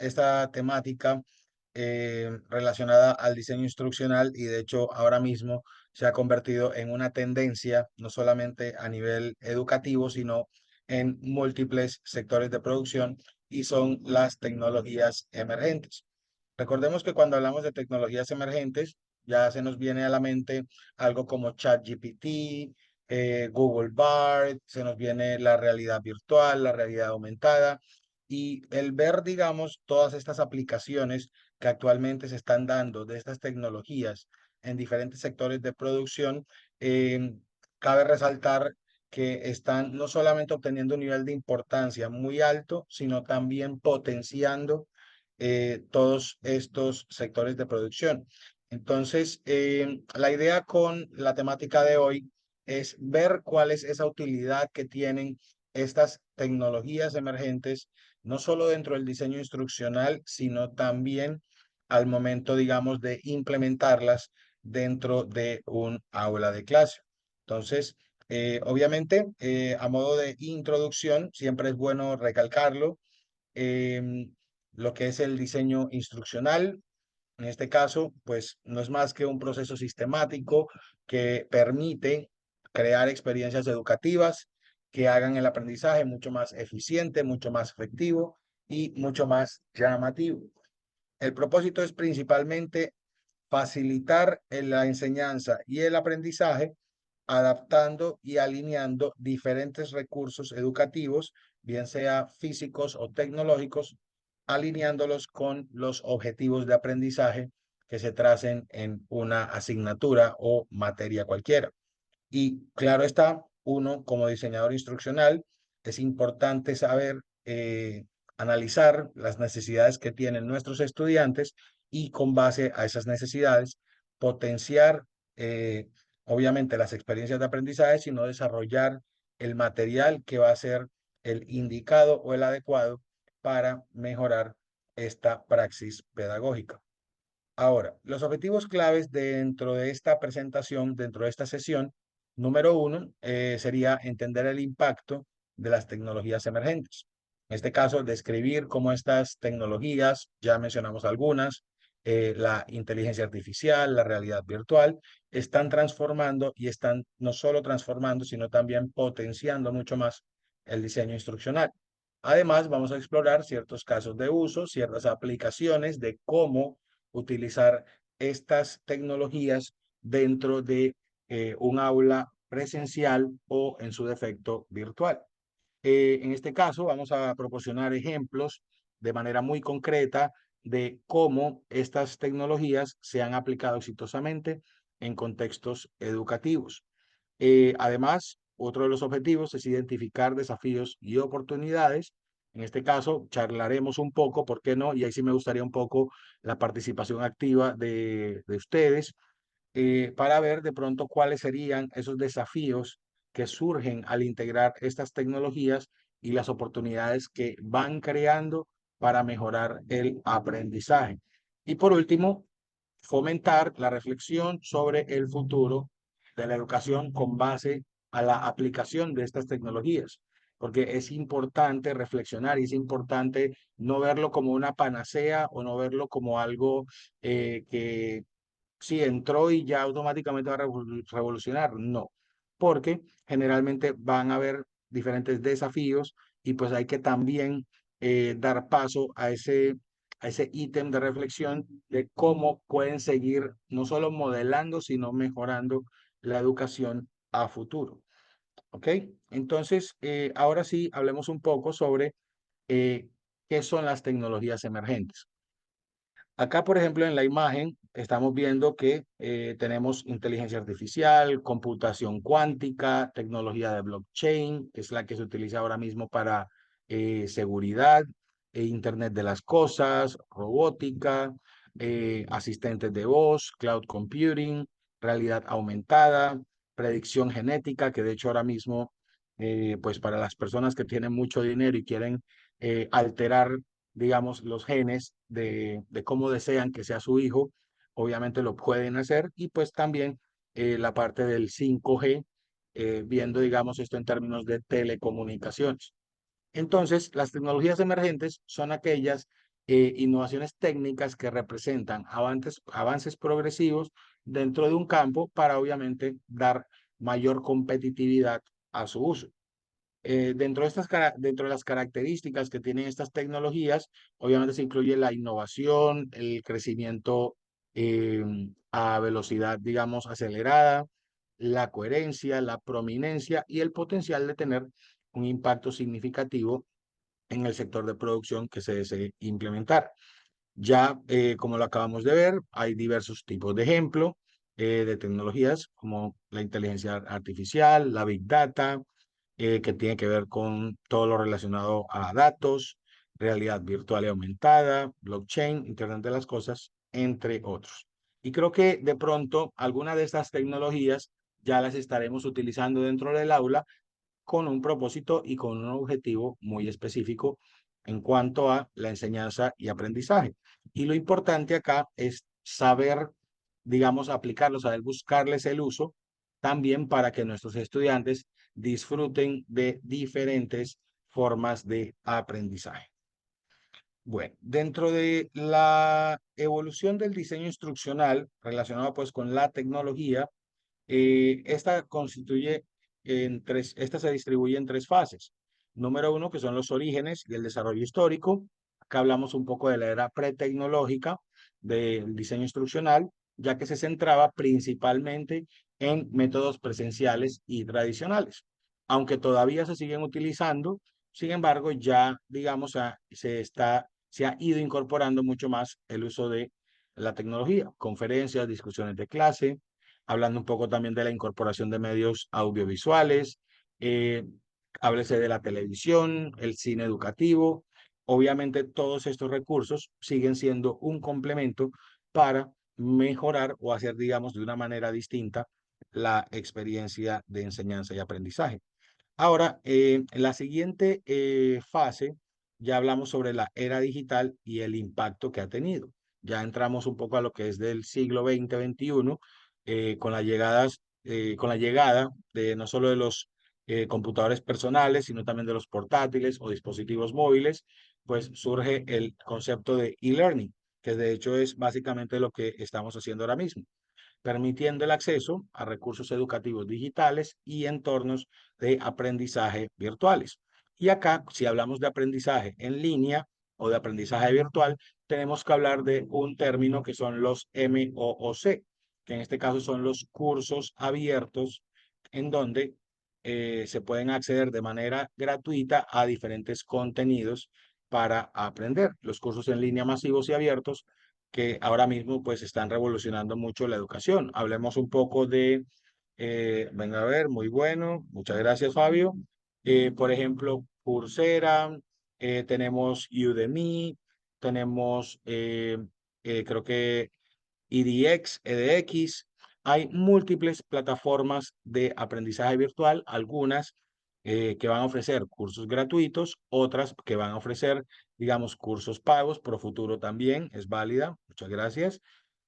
esta temática relacionada al diseño instruccional y de hecho ahora mismo se ha convertido en una tendencia no solamente a nivel educativo, sino en múltiples sectores de producción y son las tecnologías emergentes. Recordemos que cuando hablamos de tecnologías emergentes, ya se nos viene a la mente algo como ChatGPT, Google Bard, se nos viene la realidad virtual, la realidad aumentada y el ver, digamos, todas estas aplicaciones que actualmente se están dando de estas tecnologías en diferentes sectores de producción, eh, cabe resaltar que están no solamente obteniendo un nivel de importancia muy alto, sino también potenciando todos estos sectores de producción. Entonces, la idea con la temática de hoy es ver cuál es esa utilidad que tienen estas tecnologías emergentes, no solo dentro del diseño instruccional, sino también al momento, digamos, de implementarlas dentro de un aula de clase. Entonces, obviamente, a modo de introducción, siempre es bueno recalcarlo, em, lo que es el diseño instruccional. En este caso, pues no es más que un proceso sistemático que permite crear experiencias educativas que hagan el aprendizaje mucho más eficiente, mucho más efectivo y mucho más llamativo. El propósito es principalmente facilitar la enseñanza y el aprendizaje, adaptando y alineando diferentes recursos educativos, bien sea físicos o tecnológicos, alineándolos con los objetivos de aprendizaje que se tracen en una asignatura o materia cualquiera. Y claro está, uno como diseñador instruccional, es importante saber analizar las necesidades que tienen nuestros estudiantes y con base a esas necesidades potenciar obviamente las experiencias de aprendizaje, sino desarrollar el material que va a ser el indicado o el adecuado para mejorar esta praxis pedagógica. Ahora, los objetivos claves dentro de esta presentación, dentro de esta sesión, número uno, sería entender el impacto de las tecnologías emergentes. En este caso, describir cómo estas tecnologías, ya mencionamos algunas, la inteligencia artificial, la realidad virtual, están transformando y están no solo transformando, sino también potenciando mucho más el diseño instruccional. Además, vamos a explorar ciertos casos de uso, ciertas aplicaciones de cómo utilizar estas tecnologías dentro de un aula presencial o en su defecto virtual. En este caso, vamos a proporcionar ejemplos de manera muy concreta de cómo estas tecnologías se han aplicado exitosamente en contextos educativos. Además, otro de los objetivos es identificar desafíos y oportunidades. En este caso, charlaremos un poco, ¿por qué no? Y ahí sí me gustaría un poco la participación activa de ustedes para ver de pronto cuáles serían esos desafíos que surgen al integrar estas tecnologías y las oportunidades que van creando para mejorar el aprendizaje. Y por último, fomentar la reflexión sobre el futuro de la educación con base a la aplicación de estas tecnologías, porque es importante reflexionar y es importante no verlo como una panacea o no verlo como algo que si entró y ya automáticamente va a revolucionar. No, porque generalmente van a haber diferentes desafíos y pues hay que también dar paso a ese ítem de reflexión de cómo pueden seguir no solo modelando, sino mejorando la educación a futuro. ¿Ok? Entonces, ahora sí, hablemos un poco sobre eh, qué son las tecnologías emergentes. Acá, por ejemplo, en la imagen estamos viendo que tenemos inteligencia artificial, computación cuántica, tecnología de blockchain, que es la que se utiliza ahora mismo para seguridad, Internet de las cosas, robótica, asistentes de voz, cloud computing, realidad aumentada, predicción genética, que de hecho ahora mismo, pues para las personas que tienen mucho dinero y quieren alterar digamos, los genes de cómo desean que sea su hijo, obviamente lo pueden hacer y pues también la parte del 5G, viendo, digamos, esto en términos de telecomunicaciones. Entonces, las tecnologías emergentes son aquellas innovaciones técnicas que representan avances progresivos dentro de un campo para obviamente dar mayor competitividad a su uso. Dentro de las características que tienen estas tecnologías, obviamente se incluye la innovación, el crecimiento eh, a velocidad, digamos, acelerada, la coherencia, la prominencia y el potencial de tener un impacto significativo en el sector de producción que se desee implementar. Ya, como lo acabamos de ver, hay diversos tipos de ejemplo de tecnologías como la inteligencia artificial, la Big Data, que tiene que ver con todo lo relacionado a datos, realidad virtual y aumentada, blockchain, Internet de las cosas, entre otros. Y creo que de pronto algunas de estas tecnologías ya las estaremos utilizando dentro del aula con un propósito y con un objetivo muy específico en cuanto a la enseñanza y aprendizaje. Y lo importante acá es saber, digamos, aplicarlo, saber buscarles el uso también para que nuestros estudiantes disfruten de diferentes formas de aprendizaje. Bueno, dentro de la evolución del diseño instruccional relacionado pues con la tecnología, esta se distribuye en tres fases. Número uno, que son los orígenes y el desarrollo histórico. Acá hablamos un poco de la era pretecnológica del diseño instruccional, ya que se centraba principalmente en métodos presenciales y tradicionales. Aunque todavía se siguen utilizando, sin embargo, ya, digamos, se ha ido incorporando mucho más el uso de la tecnología, conferencias, discusiones de clase, hablando un poco también de la incorporación de medios audiovisuales, eh, háblese de la televisión, el cine educativo. Obviamente todos estos recursos siguen siendo un complemento para mejorar o hacer, digamos, de una manera distinta la experiencia de enseñanza y aprendizaje. Ahora, en la siguiente fase, ya hablamos sobre la era digital y el impacto que ha tenido. Ya entramos un poco a lo que es del siglo XX-XXI, con la llegada de no solo de los computadores personales, sino también de los portátiles o dispositivos móviles, pues surge el concepto de e-learning, que de hecho es básicamente lo que estamos haciendo ahora mismo, permitiendo el acceso a recursos educativos digitales y entornos de aprendizaje virtuales. Y acá, si hablamos de aprendizaje en línea o de aprendizaje virtual, tenemos que hablar de un término que son los MOOC, que en este caso son los cursos abiertos en donde se pueden acceder de manera gratuita a diferentes contenidos para aprender. Los cursos en línea masivos y abiertos que ahora mismo pues están revolucionando mucho la educación. Hablemos un poco de, venga a ver, muy bueno, muchas gracias Fabio. Por ejemplo, Coursera, tenemos Udemy, tenemos creo que edX. Hay múltiples plataformas de aprendizaje virtual, algunas que van a ofrecer cursos gratuitos, otras que van a ofrecer, digamos, cursos pagos. Profuturo también es válida. Muchas gracias.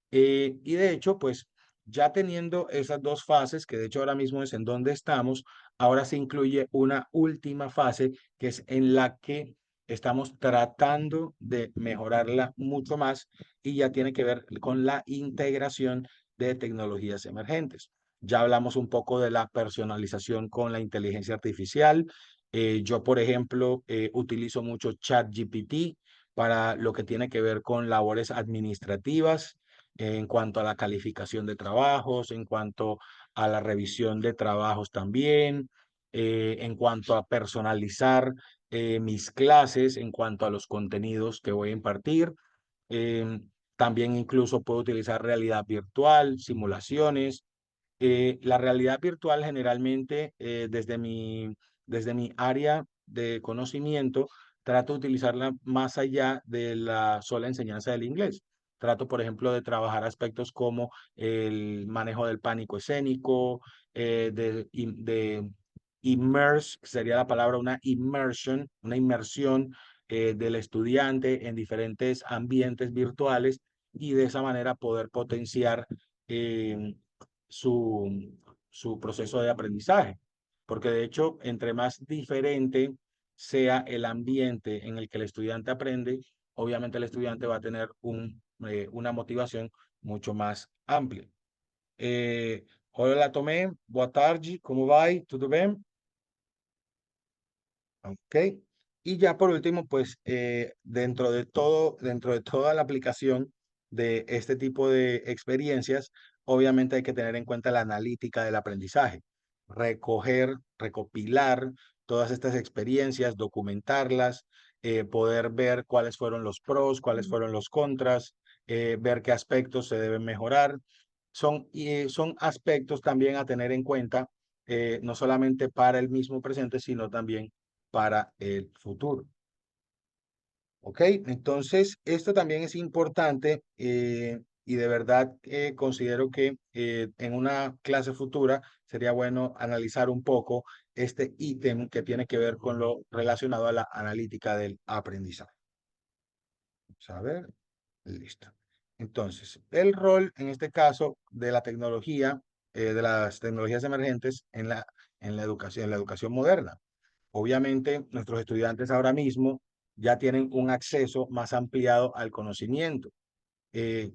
Y de hecho, pues ya teniendo esas dos fases, que de hecho ahora mismo es en donde estamos, ahora se incluye una última fase que es en la que estamos tratando de mejorarla mucho más y ya tiene que ver con la integración de tecnologías emergentes. Ya hablamos un poco de la personalización con la inteligencia artificial. Yo, por ejemplo, utilizo mucho ChatGPT para lo que tiene que ver con labores administrativas en cuanto a la calificación de trabajos, en cuanto a la revisión de trabajos también, en cuanto a personalizar mis clases, en cuanto a los contenidos que voy a impartir. También incluso puedo utilizar realidad virtual, simulaciones. La realidad virtual generalmente desde mi área de conocimiento trato de utilizarla más allá de la sola enseñanza del inglés. Trato, por ejemplo, de trabajar aspectos como el manejo del pánico escénico, de immerse, que sería la palabra una immersion, una inmersión del estudiante en diferentes ambientes virtuales y de esa manera poder potenciar eh, su, su proceso de aprendizaje. Porque de hecho, entre más diferente sea el ambiente en el que el estudiante aprende, obviamente el estudiante va a tener una motivación mucho más amplia. Olá, Tomé, boa tarde, como vai? Tudo bem? Ok. Y ya por último, pues dentro de toda la aplicación de este tipo de experiencias, obviamente hay que tener en cuenta la analítica del aprendizaje, recoger, recopilar todas estas experiencias, documentarlas, poder ver cuáles fueron los pros, cuáles fueron los contras, ver qué aspectos se deben mejorar. Son aspectos también a tener en cuenta, no solamente para el mismo presente, sino también para el futuro. ¿Ok? Entonces, esto también es importante y de verdad considero que en una clase futura sería bueno analizar un poco este ítem que tiene que ver con lo relacionado a la analítica del aprendizaje. Vamos a ver, listo. Entonces, el rol en este caso de la tecnología, de las tecnologías emergentes en la educación moderna. Obviamente, nuestros estudiantes ahora mismo ya tienen un acceso más ampliado al conocimiento.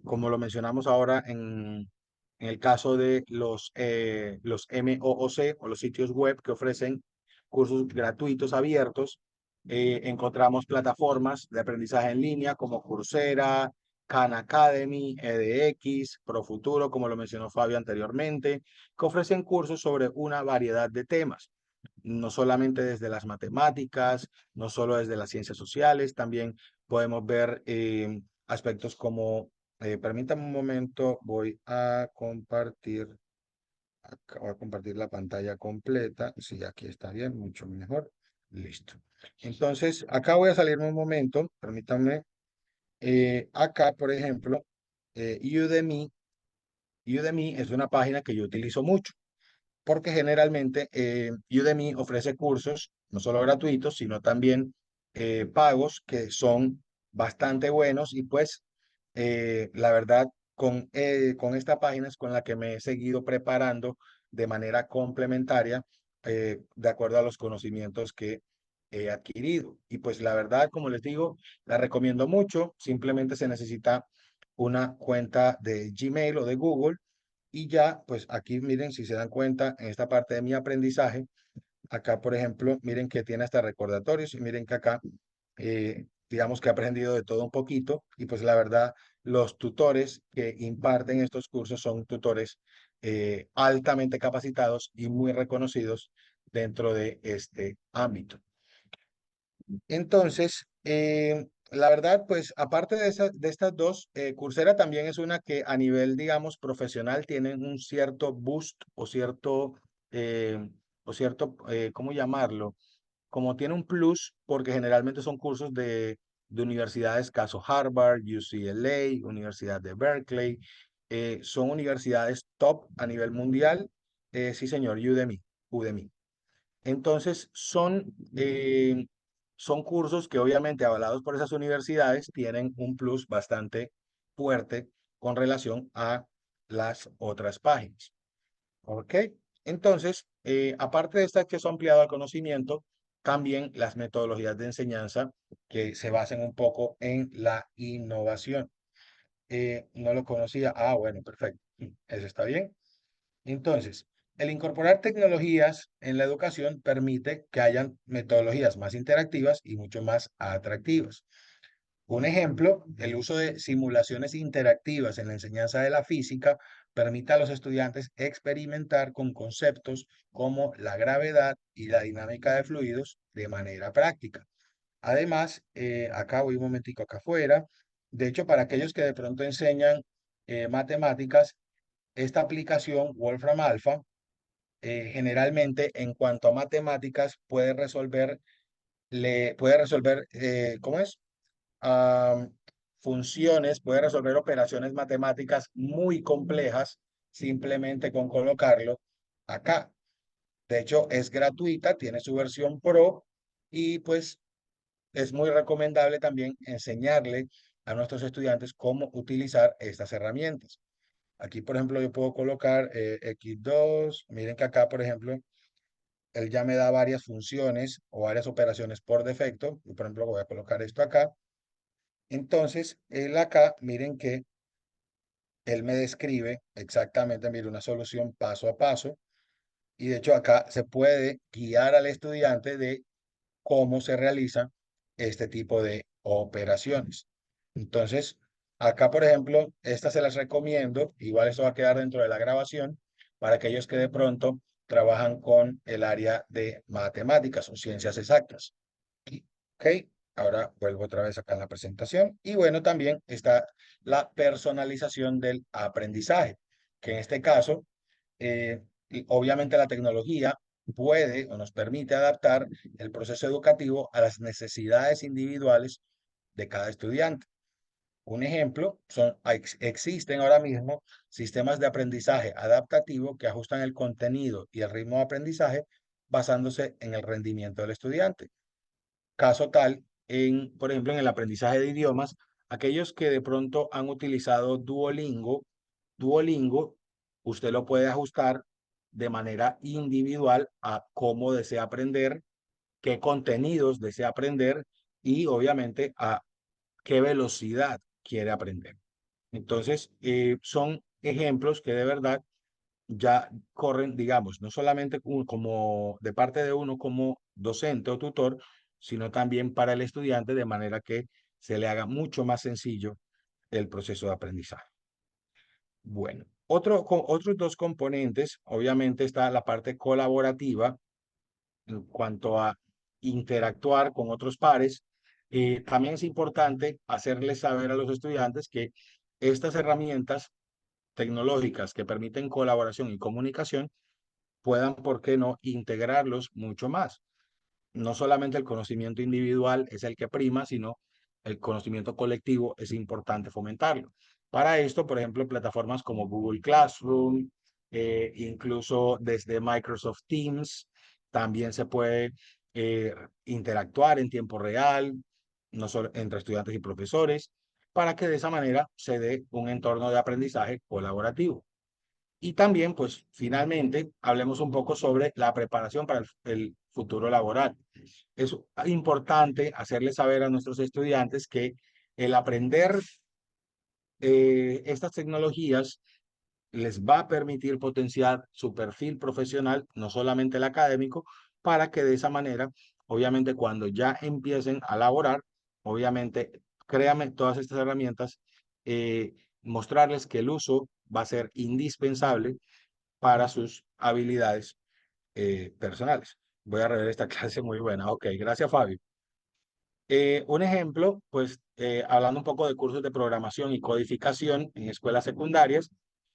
Como lo mencionamos ahora en el caso de los MOOC o los sitios web que ofrecen cursos gratuitos abiertos, encontramos plataformas de aprendizaje en línea como Coursera, Khan Academy, edX, Profuturo, como lo mencionó Fabio anteriormente, que ofrecen cursos sobre una variedad de temas, no solamente desde las matemáticas, no solo desde las ciencias sociales, también podemos ver aspectos como, permítame un momento, voy a compartir la pantalla completa. Sí, aquí está bien, mucho mejor. Listo. Entonces, acá voy a salirme un momento, permítanme. Acá, por ejemplo, Udemy, Udemy es una página que yo utilizo mucho porque generalmente Udemy ofrece cursos no solo gratuitos, sino también pagos que son bastante buenos y pues la verdad con esta página es con la que me he seguido preparando de manera complementaria de acuerdo a los conocimientos que he adquirido. Y pues la verdad, como les digo, la recomiendo mucho. Simplemente se necesita una cuenta de Gmail o de Google y ya, pues aquí miren, si se dan cuenta, en esta parte de mi aprendizaje, acá, por ejemplo, miren que tiene hasta recordatorios y miren que acá, digamos que he aprendido de todo un poquito y pues la verdad, los tutores que imparten estos cursos son tutores altamente capacitados y muy reconocidos dentro de este ámbito. Entonces, la verdad, pues aparte de estas dos, Coursera también es una que a nivel, digamos, profesional tiene un cierto boost eh, ¿cómo llamarlo? Como tiene un plus, porque generalmente son cursos de universidades, caso Harvard, UCLA, Universidad de Berkeley, son universidades top a nivel mundial. Sí, señor, Udemy. Entonces, son cursos que obviamente avalados por esas universidades tienen un plus bastante fuerte con relación a las otras páginas. ¿Ok? Entonces, aparte de este acceso ampliado al conocimiento, también las metodologías de enseñanza que se basan un poco en la innovación. No lo conocía. Ah, bueno, perfecto. Eso está bien. Entonces, el incorporar tecnologías en la educación permite que hayan metodologías más interactivas y mucho más atractivas. Un ejemplo, el uso de simulaciones interactivas en la enseñanza de la física permite a los estudiantes experimentar con conceptos como la gravedad y la dinámica de fluidos de manera práctica. Además, acá voy un momentico acá afuera. De hecho, para aquellos que de pronto enseñan matemáticas, esta aplicación Wolfram Alpha generalmente en cuanto a matemáticas puede resolver, ¿cómo es? Am, funciones, puede resolver operaciones matemáticas muy complejas simplemente con colocarlo acá. De hecho, es gratuita, tiene su versión Pro y pues es muy recomendable también enseñarle a nuestros estudiantes cómo utilizar estas herramientas. Aquí, por ejemplo, yo puedo colocar X2. Miren que acá, por ejemplo, él ya me da varias funciones o varias operaciones por defecto. Y, por ejemplo, voy a colocar esto acá Entonces, él acá, miren que él me describe exactamente, mire, una solución paso a paso. Y de hecho acá se puede guiar al estudiante de cómo se realiza este tipo de operaciones. Entonces, acá, por ejemplo, estas se las recomiendo. Igual esto va a quedar dentro de la grabación para aquellos que de pronto trabajan con el área de matemáticas o ciencias exactas. Ok, ahora vuelvo otra vez acá en la presentación. Y bueno, también está la personalización del aprendizaje, que en este caso, y obviamente la tecnología puede o nos permite adaptar el proceso educativo a las necesidades individuales de cada estudiante. Un ejemplo existen ahora mismo sistemas de aprendizaje adaptativo que ajustan el contenido y el ritmo de aprendizaje basándose en el rendimiento del estudiante. Caso tal, por ejemplo, en el aprendizaje de idiomas, aquellos que de pronto han utilizado Duolingo, usted lo puede ajustar de manera individual a cómo desea aprender, qué contenidos desea aprender y obviamente a qué velocidad quiere aprender. Entonces, son ejemplos que de verdad ya corren, digamos, no solamente como de parte de uno como docente o tutor, sino también para el estudiante, de manera que se le haga mucho más sencillo el proceso de aprendizaje. Bueno, otros dos componentes, obviamente está la parte colaborativa en cuanto a interactuar con otros pares. También es importante hacerles saber a los estudiantes que estas herramientas tecnológicas que permiten colaboración y comunicación puedan, ¿por qué no?, integrarlos mucho más. No solamente el conocimiento individual es el que prima, sino el conocimiento colectivo es importante fomentarlo. Para esto, por ejemplo, plataformas como Google Classroom, incluso desde Microsoft Teams, también se puede interactuar en tiempo real, no solo entre estudiantes y profesores, para que de esa manera se dé un entorno de aprendizaje colaborativo. Y también, pues, finalmente, hablemos un poco sobre la preparación para el futuro laboral. Es importante hacerles saber a nuestros estudiantes que el aprender estas tecnologías les va a permitir potenciar su perfil profesional, no solamente el académico, para que de esa manera, obviamente, cuando ya empiecen a laborar, obviamente, créanme, todas estas herramientas, mostrarles que el uso va a ser indispensable para sus habilidades personales. Voy a rever esta clase muy buena. Ok, gracias, Fabio. Un ejemplo, pues hablando un poco de cursos de programación y codificación en escuelas secundarias,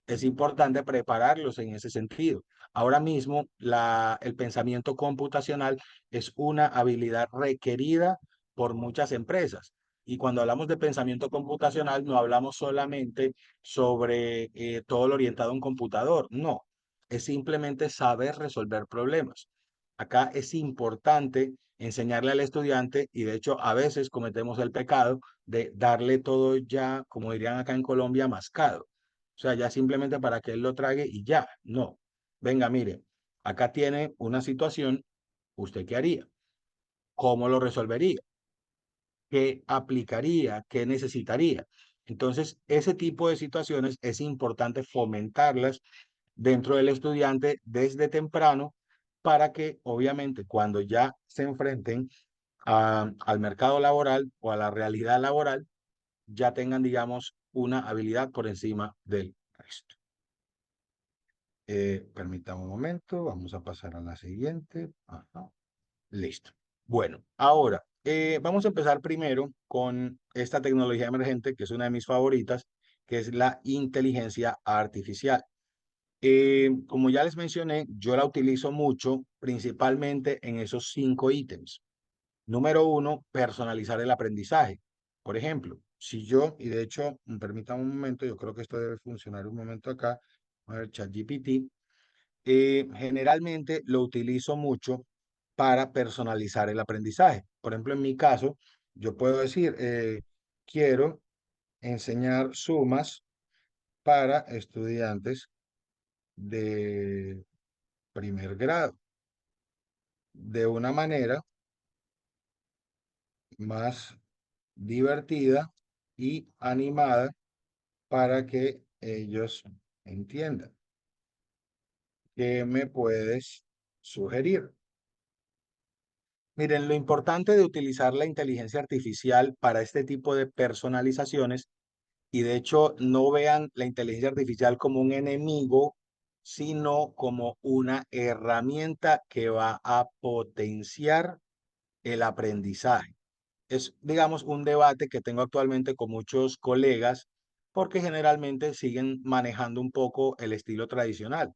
es importante prepararlos en ese sentido. Ahora mismo, el pensamiento computacional es una habilidad requerida por muchas empresas. Y cuando hablamos de pensamiento computacional, no hablamos solamente sobre todo lo orientado a un computador, no, es simplemente saber resolver problemas. Acá es importante enseñarle al estudiante, y de hecho a veces cometemos el pecado de darle todo ya, como dirían acá en Colombia, mascado. O sea, ya simplemente para que él lo trague y ya. No. Venga, mire, acá tiene una situación, ¿usted qué haría? ¿Cómo lo resolvería? ¿Qué aplicaría? ¿Qué necesitaría? Entonces, ese tipo de situaciones es importante fomentarlas dentro del estudiante desde temprano para que, obviamente, cuando ya se enfrenten al mercado laboral o a la realidad laboral, ya tengan, digamos, una habilidad por encima del resto. Permítame un momento, vamos a pasar a la siguiente. Ajá. Listo. Bueno, ahora vamos a empezar primero con esta tecnología emergente, que es una de mis favoritas, que es la inteligencia artificial. Como ya les mencioné, yo la utilizo mucho, principalmente en esos 5 ítems. Número uno, personalizar el aprendizaje. Por ejemplo, si yo, y de hecho, permítame un momento, yo creo que esto debe funcionar un momento acá. A ver, ChatGPT. Generalmente lo utilizo mucho para personalizar el aprendizaje. Por ejemplo, en mi caso, yo puedo decir, quiero enseñar sumas para estudiantes de primer grado de una manera más divertida y animada para que ellos entiendan. ¿Qué me puedes sugerir? Miren, lo importante de utilizar la inteligencia artificial para este tipo de personalizaciones, y de hecho no vean la inteligencia artificial como un enemigo, sino como una herramienta que va a potenciar el aprendizaje. Es, digamos, un debate que tengo actualmente con muchos colegas porque generalmente siguen manejando un poco el estilo tradicional.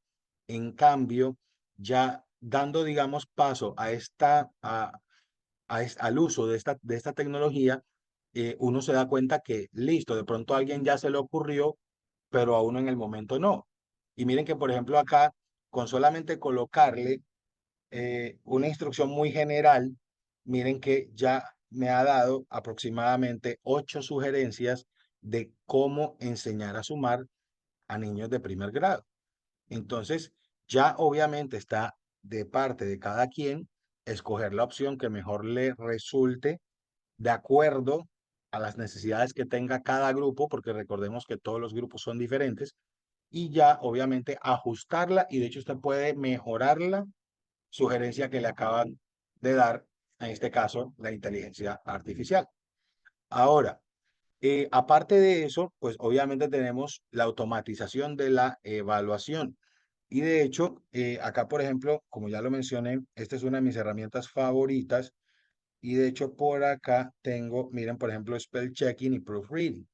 En cambio, ya dando, digamos, paso a al uso de esta tecnología, uno se da cuenta que, listo, de pronto a alguien ya se le ocurrió, pero a uno en el momento no. Y miren que, por ejemplo, acá, con solamente colocarle una instrucción muy general, miren que ya me ha dado aproximadamente 8 sugerencias de cómo enseñar a sumar a niños de primer grado. Entonces, ya obviamente está de parte de cada quien escoger la opción que mejor le resulte de acuerdo a las necesidades que tenga cada grupo, porque recordemos que todos los grupos son diferentes, y ya obviamente ajustarla y de hecho usted puede mejorarla, sugerencia que le acaban de dar, en este caso, la inteligencia artificial. Ahora, aparte de eso, pues obviamente tenemos la automatización de la evaluación. Y de hecho, acá, por ejemplo, como ya lo mencioné, esta es una de mis herramientas favoritas. Y de hecho, por acá tengo, miren, por ejemplo, spell checking y proofreading.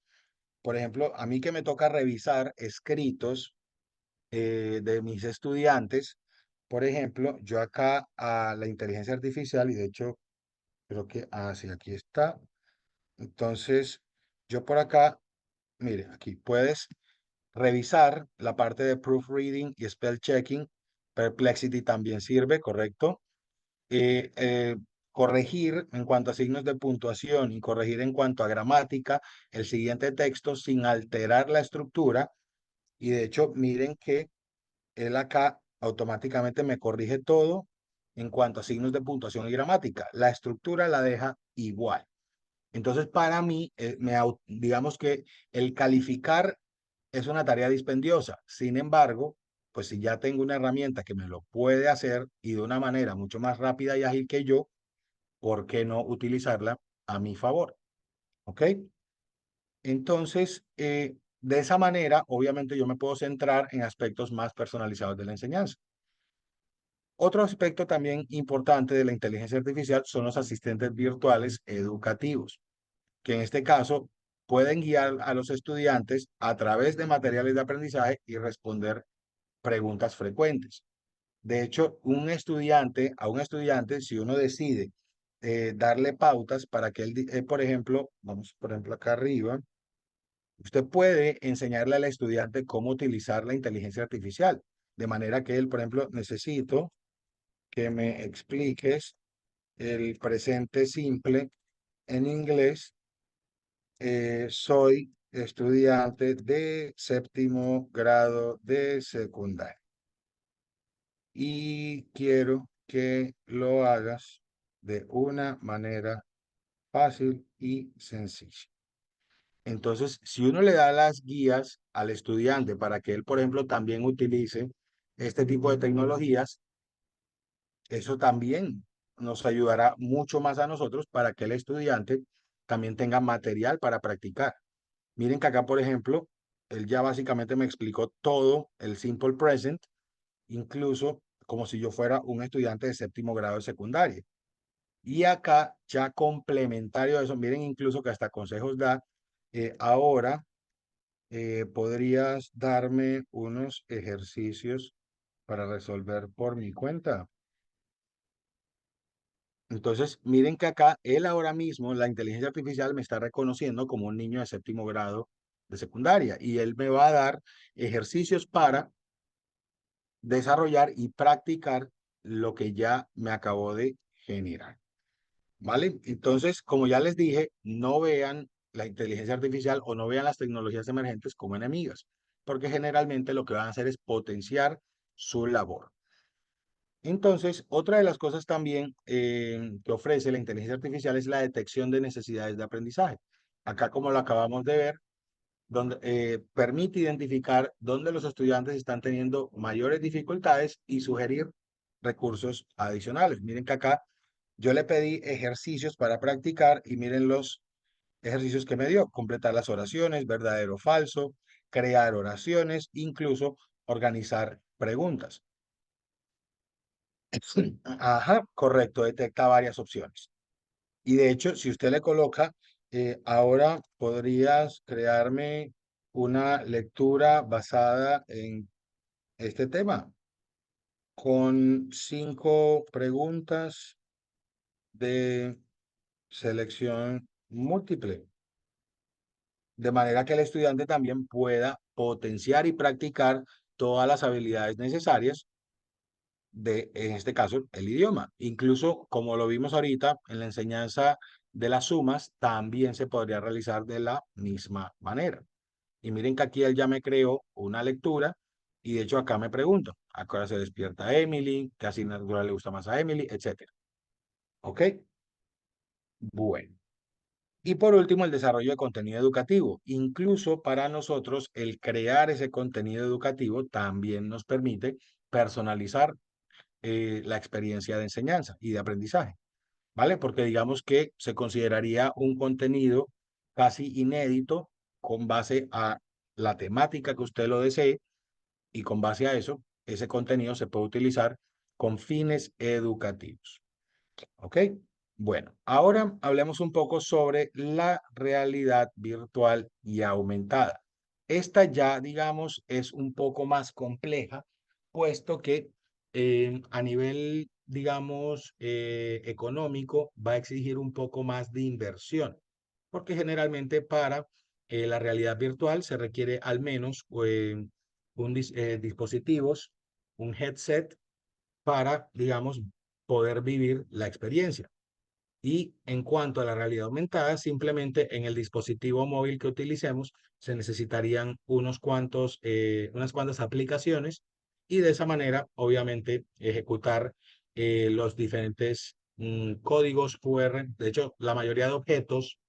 Por ejemplo, a mí que me toca revisar escritos de mis estudiantes, por ejemplo, yo acá a la inteligencia artificial, y de hecho, creo que, sí, aquí está. Entonces, yo por acá, mire, aquí puedes revisar la parte de proofreading y spell checking. Perplexity también sirve, ¿correcto? eh, eh, Corregir en cuanto a signos de puntuación y corregir en cuanto a gramática el siguiente texto sin alterar la estructura. Y de hecho, miren que él acá automáticamente me corrige todo en cuanto a signos de puntuación y gramática. La estructura la deja igual. Entonces, para mí, digamos que el calificar es una tarea dispendiosa. Sin embargo, pues si ya tengo una herramienta que me lo puede hacer y de una manera mucho más rápida y ágil que yo, ¿por qué no utilizarla a mi favor? ¿Ok? Entonces, de esa manera, obviamente yo me puedo centrar en aspectos más personalizados de la enseñanza. Otro aspecto también importante de la inteligencia artificial son los asistentes virtuales educativos, que en este caso pueden guiar a los estudiantes a través de materiales de aprendizaje y responder preguntas frecuentes. De hecho, a un estudiante, si uno decide darle pautas para que él, por ejemplo, vamos, por ejemplo, acá arriba, usted puede enseñarle al estudiante cómo utilizar la inteligencia artificial, de manera que él, por ejemplo, necesito que me expliques el presente simple en inglés. Soy estudiante de séptimo grado de secundaria y quiero que lo hagas de una manera fácil y sencilla. Entonces, si uno le da las guías al estudiante para que él, por ejemplo, también utilice este tipo de tecnologías, eso también nos ayudará mucho más a nosotros para que el estudiante también tenga material para practicar. Miren que acá, por ejemplo, él ya básicamente me explicó todo el simple present, incluso como si yo fuera un estudiante de séptimo grado de secundaria. Y acá, ya complementario a eso, miren incluso que hasta consejos da. Ahora, ¿podrías darme unos ejercicios para resolver por mi cuenta? Entonces, miren que acá, él ahora mismo, la inteligencia artificial me está reconociendo como un niño de séptimo grado de secundaria y él me va a dar ejercicios para desarrollar y practicar lo que ya me acabó de generar. ¿Vale? Entonces, como ya les dije, no vean la inteligencia artificial o no vean las tecnologías emergentes como enemigas, porque generalmente lo que van a hacer es potenciar su labor. Entonces, otra de las cosas también que ofrece la inteligencia artificial es la detección de necesidades de aprendizaje. acá como lo acabamos de ver, donde permite identificar dónde los estudiantes están teniendo mayores dificultades y sugerir recursos adicionales. Miren que acá yo le pedí ejercicios para practicar y miren los ejercicios que me dio: completar las oraciones, verdadero o falso, crear oraciones, incluso organizar preguntas. Ajá, correcto, detecta varias opciones. Y de hecho, si usted le coloca, ahora podrías crearme una lectura basada en este tema, con 5 preguntas de selección múltiple, de manera que el estudiante también pueda potenciar y practicar todas las habilidades necesarias de, en este caso, el idioma. Incluso, como lo vimos ahorita, en la enseñanza de las sumas, también se podría realizar de la misma manera. Y miren que aquí él ya me creó una lectura y de hecho acá me pregunto, ¿a qué hora se despierta Emily? ¿Qué asignatura le gusta más a Emily? Etcétera. ¿Ok? Bueno. Y por último, el desarrollo de contenido educativo. Incluso para nosotros, el crear ese contenido educativo también nos permite personalizar la experiencia de enseñanza y de aprendizaje, ¿vale? Porque digamos que se consideraría un contenido casi inédito con base a la temática que usted lo desee, y con base a eso, ese contenido se puede utilizar con fines educativos. ¿Ok? Bueno, ahora hablemos un poco sobre la realidad virtual y aumentada. Esta ya, digamos, es un poco más compleja, puesto que a nivel, digamos, económico va a exigir un poco más de inversión, porque generalmente para la realidad virtual se requiere al menos dispositivos, un headset para, digamos, poder vivir la experiencia. Y en cuanto a la realidad aumentada, simplemente en el dispositivo móvil que utilicemos se necesitarían unas cuantas aplicaciones y de esa manera, obviamente, ejecutar los diferentes códigos QR. De hecho, la mayoría de objetos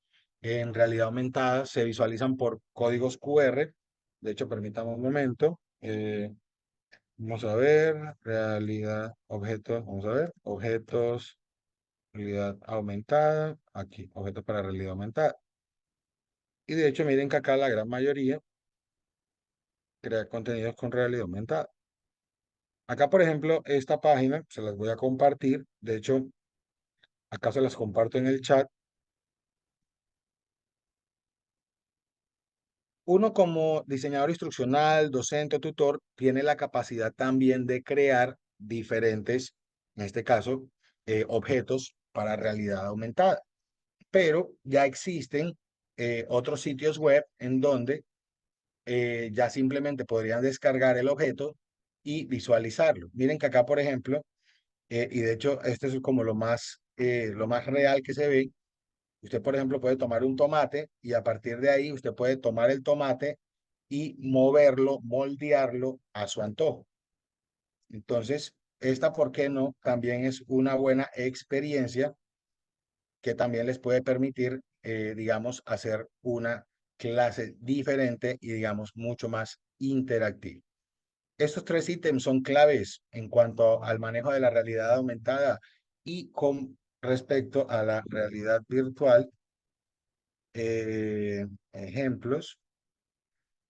en realidad aumentada se visualizan por códigos QR. De hecho, permítame un momento. Vamos a ver, realidad, objetos, vamos a ver, objetos, realidad aumentada, aquí, objetos para realidad aumentada. Y de hecho, miren que acá la gran mayoría crea contenidos con realidad aumentada. Acá, por ejemplo, esta página se las voy a compartir. De hecho, acá se las comparto en el chat. Uno como diseñador instruccional, docente o tutor, tiene la capacidad también de crear diferentes, en este caso, objetos para realidad aumentada. Pero ya existen otros sitios web en donde ya simplemente podrían descargar el objeto y visualizarlo. Miren que acá, por ejemplo, y de hecho este es como lo más real que se ve. Usted, por ejemplo, puede tomar un tomate y a partir de ahí usted puede tomar el tomate y moverlo, moldearlo a su antojo. Entonces, esta, ¿por qué no? También es una buena experiencia que también les puede permitir, digamos, hacer una clase diferente y, digamos, mucho más interactiva. Estos 3 ítems son claves en cuanto al manejo de la realidad aumentada y con respecto a la realidad virtual. Ejemplos.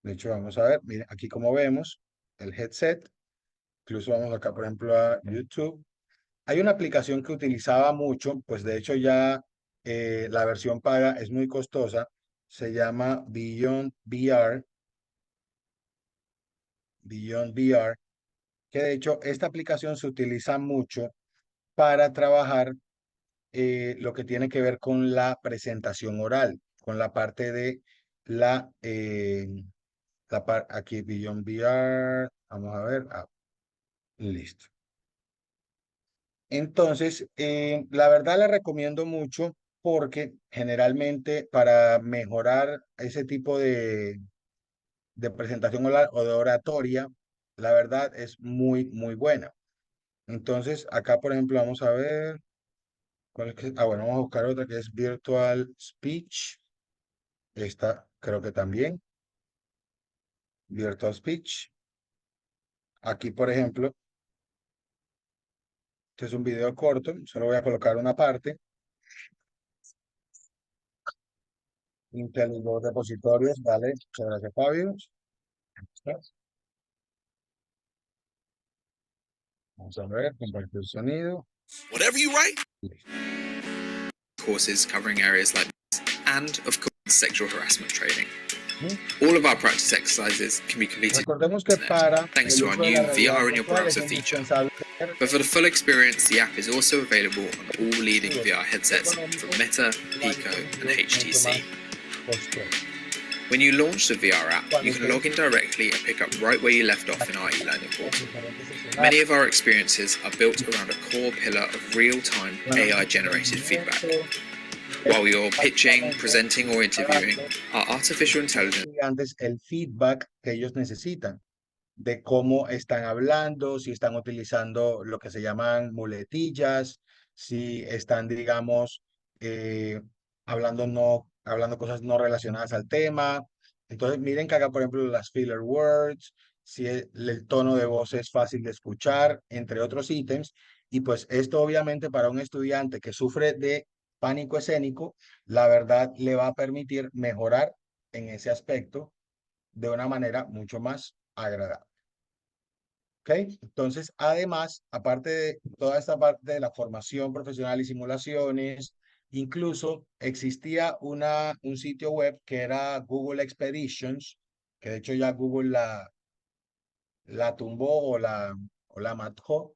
De hecho, vamos a ver, miren, aquí como vemos, el headset. Incluso vamos acá, por ejemplo, a YouTube. Hay una aplicación que utilizaba mucho, pues de hecho ya la versión paga es muy costosa. Se llama Beyond VR, Beyond VR, que de hecho esta aplicación se utiliza mucho para trabajar lo que tiene que ver con la presentación oral, con la parte de la, aquí Beyond VR, vamos a ver, listo. Entonces, la verdad la recomiendo mucho porque generalmente para mejorar ese tipo de presentación oral o de oratoria, la verdad es muy, muy buena. Entonces, acá, por ejemplo, vamos a ver, ¿cuál es bueno, vamos a buscar otra que es Virtual Speech. Esta creo que también, Virtual Speech. Aquí, por ejemplo, este es un video corto, solo voy a colocar una parte. Intel los repositorios, vale, muchas gracias, Fabio. Vamos a ver, compartir el sonido. Whatever you write, courses covering areas like this, and of course sexual harassment training. ¿Sí? All of our practice exercises can be completed Recordemos on que the internet, para thanks el to our uso de la new realidad VR in your virtual es browser feature. indispensable tener But for the full experience, the app is also available on all leading dispositivos VR headsets from económicos Meta, y a Pico, and dispositivos mucho HTC. más costosos. When you launch the VR app, Cuando you can usted log in directly and pick up right where you left off in our e-learning en portal. diferentes Many escenarios, of our experiences are built around a core pillar of real-time bueno, AI-generated feedback. rendimiento, While you're pitching, básicamente presenting, or interviewing, dando our artificial a los intelligence estudiantes el feedback que ellos necesitan de cómo están hablando, si están utilizando lo que se llaman muletillas, si están, digamos, eh, hablando cosas no relacionadas al tema. Entonces, miren que acá, por ejemplo, las filler words, si el tono de voz es fácil de escuchar, entre otros ítems. Y pues esto obviamente para un estudiante que sufre de pánico escénico, la verdad le va a permitir mejorar en ese aspecto de una manera mucho más agradable. ¿Ok? Entonces, además, aparte de toda esta parte de la formación profesional y simulaciones, incluso existía un sitio web que era Google Expeditions, que de hecho ya Google la tumbó o la mató,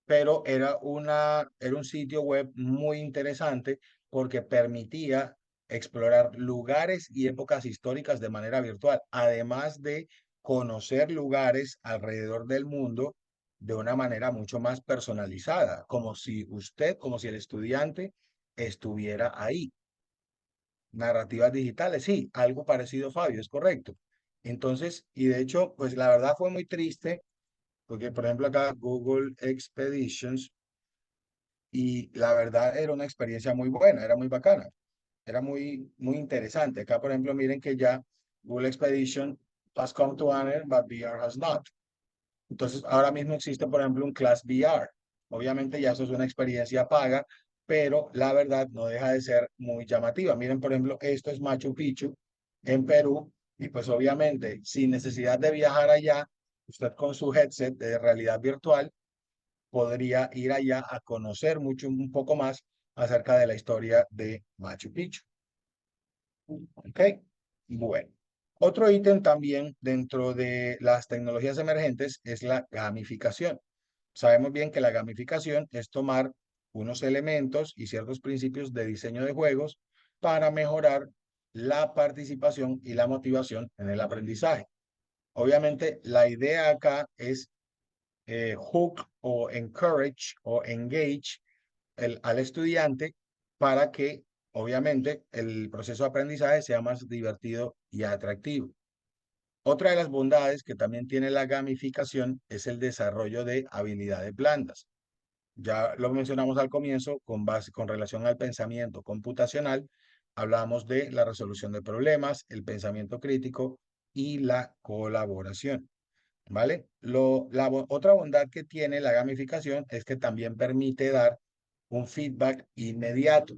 pero era un sitio web muy interesante porque permitía explorar lugares y épocas históricas de manera virtual, además de conocer lugares alrededor del mundo de una manera mucho más personalizada, como si el estudiante estuviera ahí. Narrativas digitales, sí, algo parecido, Fabio, es correcto. Entonces, y de hecho, pues la verdad fue muy triste, porque por ejemplo acá Google Expeditions, y la verdad era una experiencia muy buena, era muy bacana, era muy interesante. Acá, por ejemplo, miren que ya Google Expedition has come to an end, but VR has not. Entonces, ahora mismo existe, por ejemplo, un Class VR. Obviamente ya eso es una experiencia paga, pero la verdad no deja de ser muy llamativa. Miren, por ejemplo, esto es Machu Picchu en Perú, y pues obviamente sin necesidad de viajar allá, usted con su headset de realidad virtual podría ir allá a conocer un poco más acerca de la historia de Machu Picchu. ¿Ok? Bueno. Otro ítem también dentro de las tecnologías emergentes es la gamificación. Sabemos bien que la gamificación es tomar unos elementos y ciertos principios de diseño de juegos para mejorar la participación y la motivación en el aprendizaje. Obviamente, la idea acá es hook o encourage o engage al estudiante para que, obviamente, el proceso de aprendizaje sea más divertido y atractivo. Otra de las bondades que también tiene la gamificación es el desarrollo de habilidades blandas. Ya lo mencionamos al comienzo, con relación al pensamiento computacional, hablamos de la resolución de problemas, el pensamiento crítico y la colaboración. ¿Vale? Otra bondad que tiene la gamificación es que también permite dar un feedback inmediato.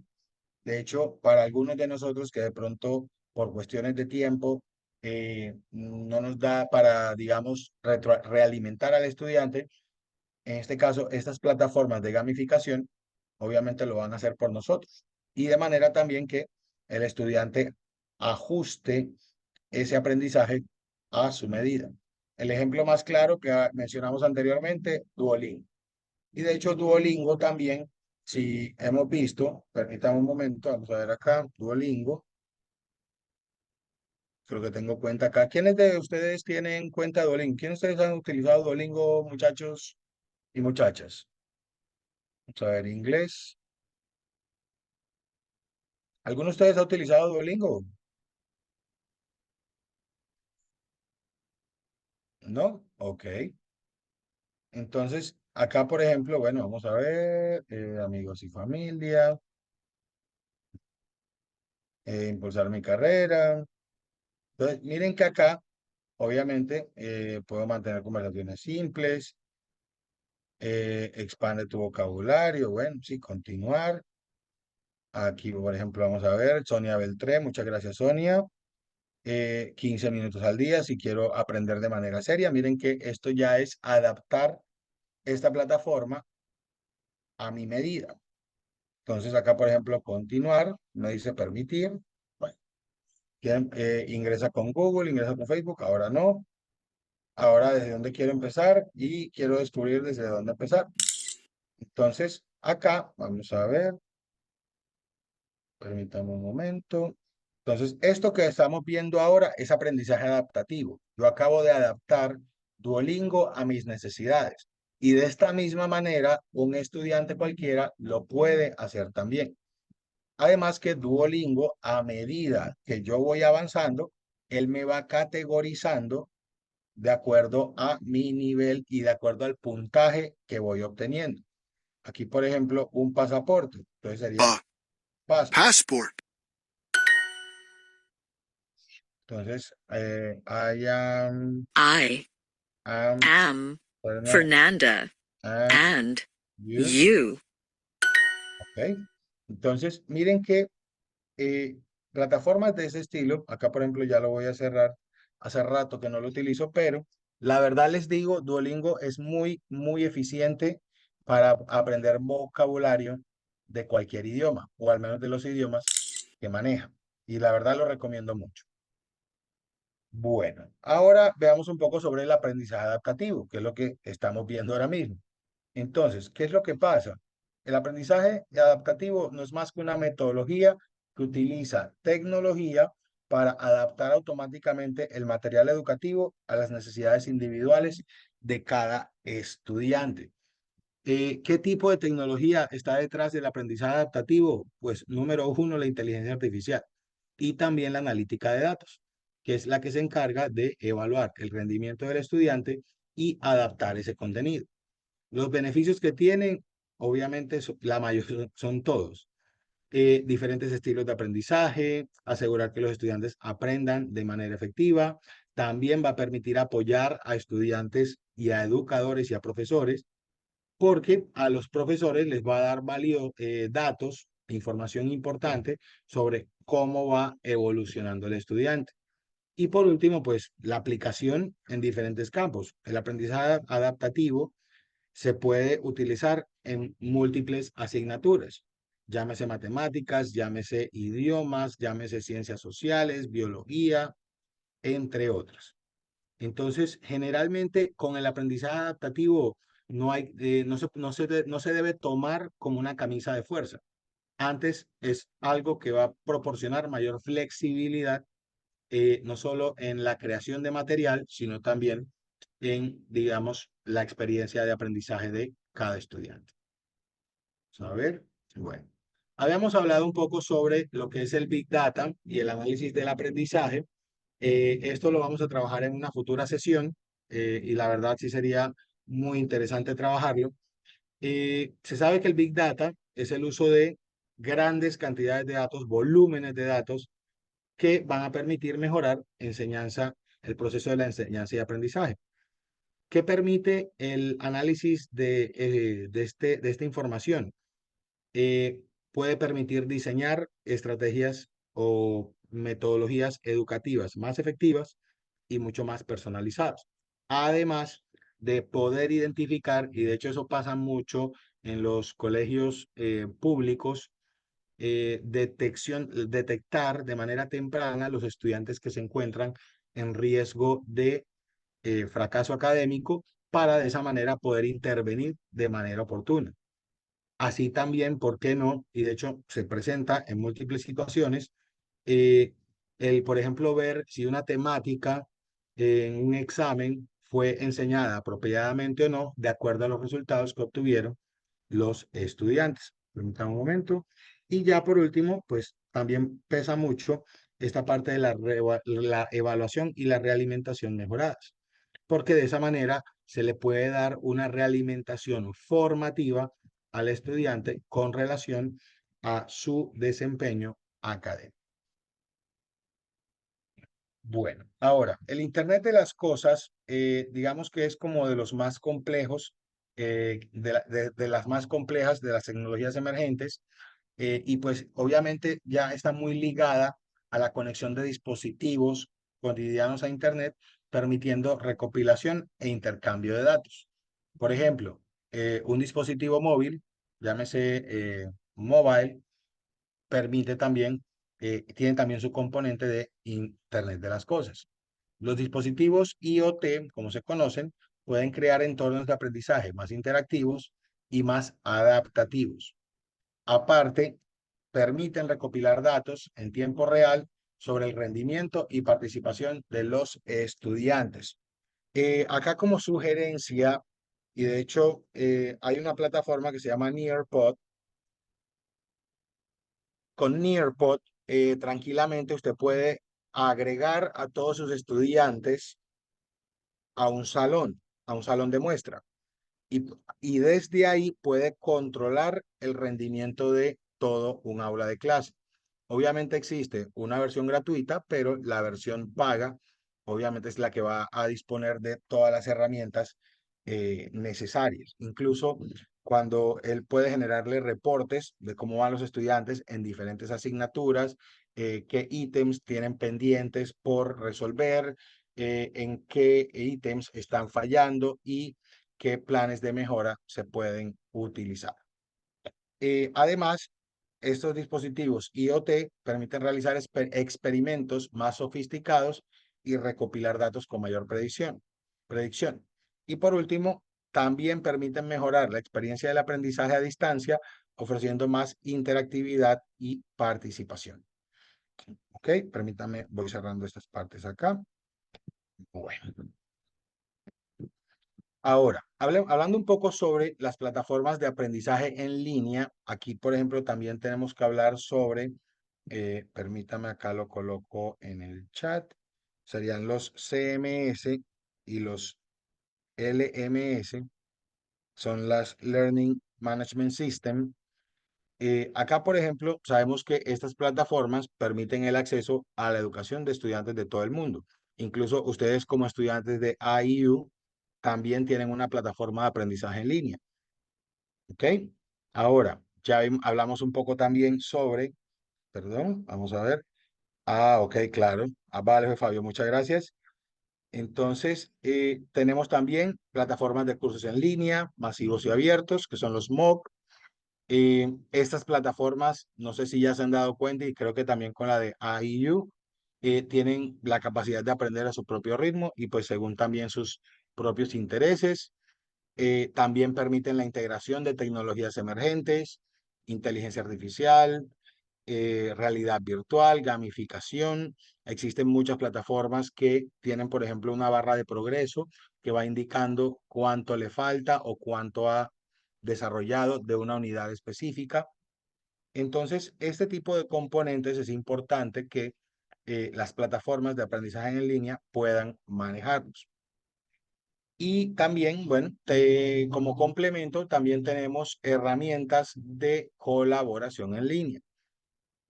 De hecho, para algunos de nosotros que de pronto, por cuestiones de tiempo, no nos da para, digamos, realimentar al estudiante, en este caso, estas plataformas de gamificación, obviamente lo van a hacer por nosotros. Y de manera también que el estudiante ajuste ese aprendizaje a su medida. El ejemplo más claro que mencionamos anteriormente, Duolingo. Y de hecho, Duolingo también, si hemos visto, permítame un momento, vamos a ver acá, Duolingo. Creo que tengo cuenta acá. ¿Quiénes de ustedes tienen cuenta de Duolingo? ¿Quiénes de ustedes han utilizado Duolingo, muchachos y muchachas? Vamos a ver, inglés. ¿Alguno de ustedes ha utilizado Duolingo? ¿No? Ok. Entonces, acá, por ejemplo, bueno, vamos a ver, amigos y familia. impulsar mi carrera. Entonces, miren que acá, obviamente, puedo mantener conversaciones simples, expande tu vocabulario, bueno, sí, continuar. Aquí, por ejemplo, vamos a ver, Sonia Beltré, muchas gracias, Sonia. 15 minutos al día si quiero aprender de manera seria. Miren que esto ya es adaptar esta plataforma a mi medida. Entonces acá, por ejemplo, continuar, me dice permitir. Bueno, ingresa con Google, ingresa con Facebook, ahora no. Ahora desde dónde quiero empezar y quiero descubrir desde dónde empezar. Entonces acá, vamos a ver, permítame un momento. Entonces, esto que estamos viendo ahora es aprendizaje adaptativo. Yo acabo de adaptar Duolingo a mis necesidades. Y de esta misma manera, un estudiante cualquiera lo puede hacer también. Además que Duolingo, a medida que yo voy avanzando, él me va categorizando de acuerdo a mi nivel y de acuerdo al puntaje que voy obteniendo. Aquí, por ejemplo, un pasaporte. Entonces sería passport. Passport. Entonces, I am, I am, am Fernanda, Fernanda, and and you. you. Ok. Entonces, miren que eh, plataformas de ese estilo, acá por ejemplo ya lo voy a cerrar, hace rato que no lo utilizo, pero la verdad les digo, Duolingo es muy eficiente para aprender vocabulario de cualquier idioma, o al menos de los idiomas que maneja. Y la verdad lo recomiendo mucho. Bueno, ahora veamos un poco sobre el aprendizaje adaptativo, que es lo que estamos viendo ahora mismo. Entonces, ¿qué es lo que pasa? El aprendizaje adaptativo no es más que una metodología que utiliza tecnología para adaptar automáticamente el material educativo a las necesidades individuales de cada estudiante. ¿Qué tipo de tecnología está detrás del aprendizaje adaptativo? Pues número uno, la inteligencia artificial y también la analítica de datos, que es la que se encarga de evaluar el rendimiento del estudiante y adaptar ese contenido. Los beneficios que tienen, obviamente, la mayoría son todos. Diferentes estilos de aprendizaje, asegurar que los estudiantes aprendan de manera efectiva. También va a permitir apoyar a estudiantes y a educadores y a profesores, porque a los profesores les va a dar datos, información importante sobre cómo va evolucionando el estudiante. Y por último, pues la aplicación en diferentes campos. El aprendizaje adaptativo se puede utilizar en múltiples asignaturas. Llámese matemáticas, llámese idiomas, llámese ciencias sociales, biología, entre otras. Entonces, generalmente con el aprendizaje adaptativo no se debe tomar como una camisa de fuerza. Antes es algo que va a proporcionar mayor flexibilidad, no solo en la creación de material, sino también en, digamos, la experiencia de aprendizaje de cada estudiante. Vamos a ver, bueno. Habíamos hablado un poco sobre lo que es el Big Data y el análisis del aprendizaje. Esto lo vamos a trabajar en una futura sesión, y la verdad sí sería muy interesante trabajarlo. Se sabe que el Big Data es el uso de grandes cantidades de datos, volúmenes de datos, que van a permitir mejorar el proceso de la enseñanza y aprendizaje. ¿Qué permite el análisis de esta información? Puede permitir diseñar estrategias o metodologías educativas más efectivas y mucho más personalizadas. Además de poder identificar, y de hecho eso pasa mucho en los colegios públicos, detectar de manera temprana los estudiantes que se encuentran en riesgo de fracaso académico, para de esa manera poder intervenir de manera oportuna. Así también, ¿por qué no? Y de hecho se presenta en múltiples situaciones, eh, por ejemplo, ver si una temática en un examen fue enseñada apropiadamente o no, de acuerdo a los resultados que obtuvieron los estudiantes. Permítame un momento. Y ya por último, pues también pesa mucho esta parte de la evaluación y la realimentación mejoradas, porque de esa manera se le puede dar una realimentación formativa al estudiante con relación a su desempeño académico. Bueno, ahora, el Internet de las cosas, digamos que es como de los más complejos, de las más complejas de las tecnologías emergentes, y pues obviamente ya está muy ligada a la conexión de dispositivos cotidianos a Internet, permitiendo recopilación e intercambio de datos. Por ejemplo, un dispositivo móvil, llámese mobile, permite también, tiene también su componente de Internet de las cosas. Los dispositivos IoT, como se conocen, pueden crear entornos de aprendizaje más interactivos y más adaptativos. Aparte, permiten recopilar datos en tiempo real sobre el rendimiento y participación de los estudiantes. Acá como sugerencia, y de hecho hay una plataforma que se llama Nearpod. Con Nearpod, tranquilamente usted puede agregar a todos sus estudiantes a un salón de muestra. Y, y desde ahí puede controlar el rendimiento de todo un aula de clase. Obviamente existe una versión gratuita, pero la versión paga, obviamente es la que va a disponer de todas las herramientas necesarias. Incluso cuando él puede generarle reportes de cómo van los estudiantes en diferentes asignaturas, qué ítems tienen pendientes por resolver, en qué ítems están fallando y qué planes de mejora se pueden utilizar. Además, estos dispositivos IoT permiten realizar experimentos más sofisticados y recopilar datos con mayor predicción. Y por último, también permiten mejorar la experiencia del aprendizaje a distancia, ofreciendo más interactividad y participación. Ok, permítame, voy cerrando estas partes acá. Bueno. Ahora, hablando un poco sobre las plataformas de aprendizaje en línea, aquí, por ejemplo, también tenemos que hablar sobre, permítame acá lo coloco en el chat, serían los CMS y los LMS, son las Learning Management System. Acá, por ejemplo, sabemos que estas plataformas permiten el acceso a la educación de estudiantes de todo el mundo. Incluso ustedes como estudiantes de IU también tienen una plataforma de aprendizaje en línea. ¿Ok? Ahora, ya hablamos un poco también sobre, perdón, vamos a ver. Ah, ok, claro. Ah, vale, Fabio, muchas gracias. Entonces, tenemos también plataformas de cursos en línea, masivos y abiertos, que son los MOOC. Estas plataformas, no sé si ya se han dado cuenta, y creo que también con la de IU, tienen la capacidad de aprender a su propio ritmo y pues según también sus propios intereses. También permiten la integración de tecnologías emergentes, inteligencia artificial, realidad virtual, gamificación. Existen muchas plataformas que tienen, por ejemplo, una barra de progreso que va indicando cuánto le falta o cuánto ha desarrollado de una unidad específica. Entonces, este tipo de componentes es importante que las plataformas de aprendizaje en línea puedan manejarlos. Y también, bueno, como complemento, también tenemos herramientas de colaboración en línea.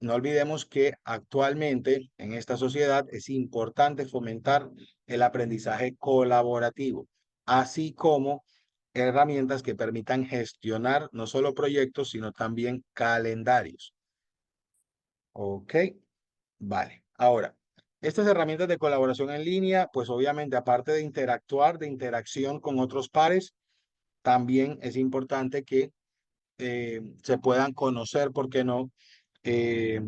No olvidemos que actualmente en esta sociedad es importante fomentar el aprendizaje colaborativo, así como herramientas que permitan gestionar no solo proyectos, sino también calendarios. Ok, vale. Ahora, estas herramientas de colaboración en línea, pues obviamente aparte de interactuar, de interacción con otros pares, también es importante que se puedan conocer, ¿por qué no? Eh,